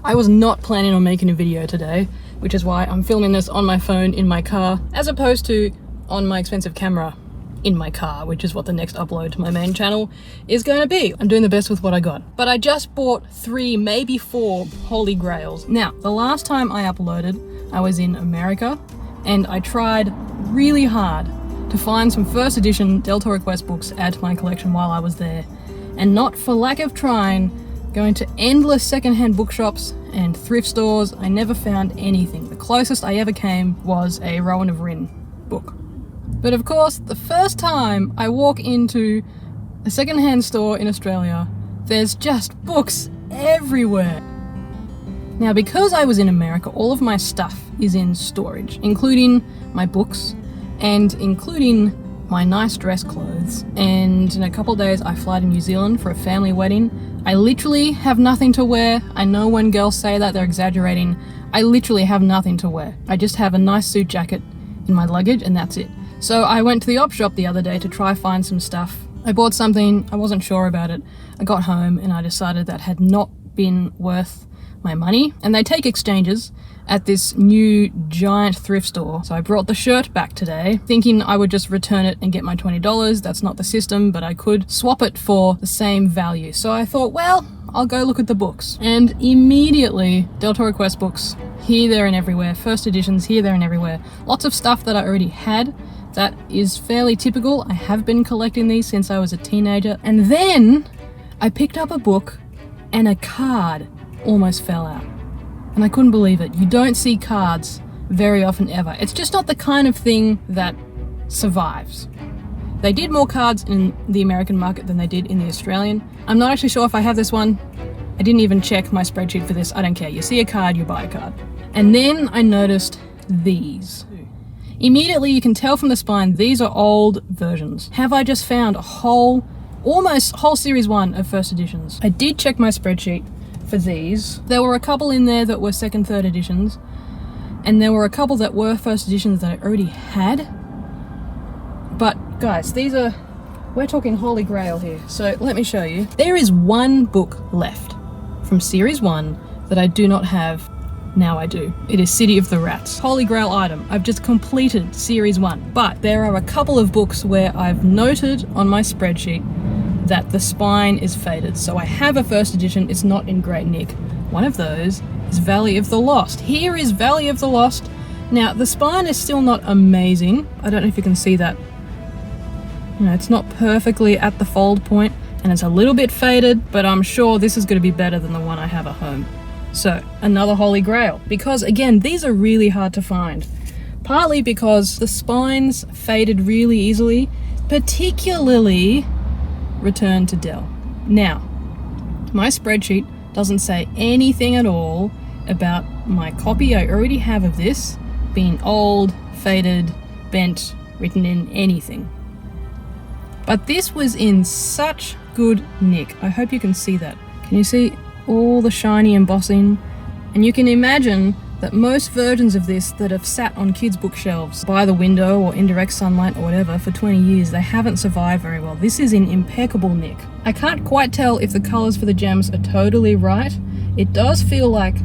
I was not planning on making a video today, which is why I'm filming this on my phone in my car, as opposed to on my expensive camera in my car, which is what the next upload to my main channel is going to be. I'm doing the best with what I got. But I just bought 3, maybe 4 Holy Grails. Now, the last time I uploaded, I was in America, and I tried really hard to find some first edition Deltora Quest books to add to my collection while I was there. And not for lack of trying, going to endless secondhand bookshops and thrift stores, I never found anything. The closest I ever came was a Rowan of Rin book. But of course, the first time I walk into a secondhand store in Australia, there's just books everywhere. Now, because I was in America, all of my stuff is in storage, including my books and including my nice dress clothes. And in a couple of days, I fly to New Zealand for a family wedding. I literally have nothing to wear. I know when girls say that, they're exaggerating. I literally have nothing to wear. I just have a nice suit jacket in my luggage, and that's it. So I went to the op shop the other day to try find some stuff. I bought something, I wasn't sure about it. I got home and I decided that had not been worth my money. And they take exchanges at this new giant thrift store. So I brought the shirt back today, thinking I would just return it and get my $20. That's not the system, but I could swap it for the same value. So I thought, well, I'll go look at the books. And immediately, Deltora Quest books, here, there, and everywhere. First editions, here, there, and everywhere. Lots of stuff that I already had. That is fairly typical. I have been collecting these since I was a teenager. And then I picked up a book and a card almost fell out. And I couldn't believe it. You don't see cards very often ever. It's just not the kind of thing that survives. They did more cards in the American market than they did in the Australian. I'm not actually sure if I have this one. I didn't even check my spreadsheet for this. I don't care. You see a card, you buy a card. And then I noticed these. Immediately you can tell from the spine, these are old versions. Have I just found a almost whole series 1 of first editions? I did check my spreadsheet for these. There were a couple in there that were second, third editions, and there were a couple that were first editions that I already had. But guys, we're talking Holy Grail here. So let me show you. There is one book left from series 1 that I do not have. Now I do. It is City of the Rats. Holy Grail item. I've just completed series 1, but there are a couple of books where I've noted on my spreadsheet that the spine is faded. So I have a first edition, it's not in great nick. One of those is Valley of the Lost. Here is Valley of the Lost. Now, the spine is still not amazing. I don't know if you can see that. You know, it's not perfectly at the fold point, and it's a little bit faded, but I'm sure this is going to be better than the one I have at home. So, another Holy Grail. Because, again, these are really hard to find. Partly because the spines faded really easily, particularly Return to Del. Now, my spreadsheet doesn't say anything at all about my copy I already have of this being old, faded, bent, written in, anything. But this was in such good nick. I hope you can see that. Can you see all the shiny embossing? And you can imagine that most versions of this that have sat on kids' bookshelves by the window or in direct sunlight or whatever for 20 years, they haven't survived very well. This is in impeccable nick. I can't quite tell if the colours for the gems are totally right. It does feel like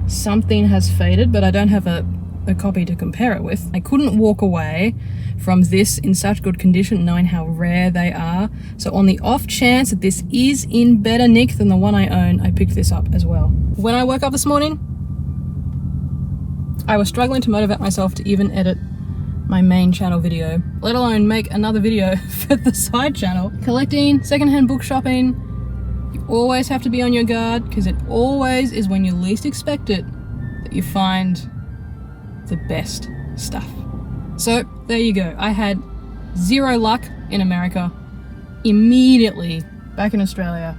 something has faded, but I don't have a copy to compare it with. I couldn't walk away from this in such good condition knowing how rare they are. So on the off chance that this is in better nick than the one I own, I picked this up as well. When I woke up this morning, I was struggling to motivate myself to even edit my main channel video, let alone make another video for the side channel. Collecting, secondhand book shopping, you always have to be on your guard, because it always is when you least expect it that you find the best stuff. So there you go. I had 0 luck in America. Immediately back in Australia,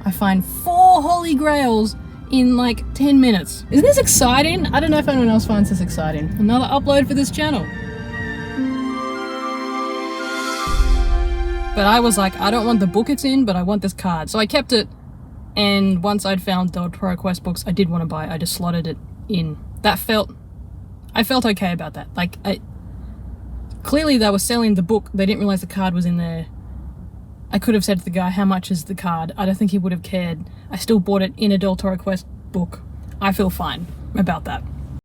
I find 4 Holy Grails in like 10 minutes. Isn't this exciting? I don't know if anyone else finds this exciting. Another upload for this channel. But I was like, I don't want the book it's in, but I want this card. So I kept it, and once I'd found Deltora Quest books I did want to buy, I just slotted it in. I felt okay about that. Like, clearly they were selling the book, they didn't realize the card was in there. I could have said to the guy, how much is the card? I don't think he would have cared. I still bought it in a Deltora Quest book. I feel fine about that.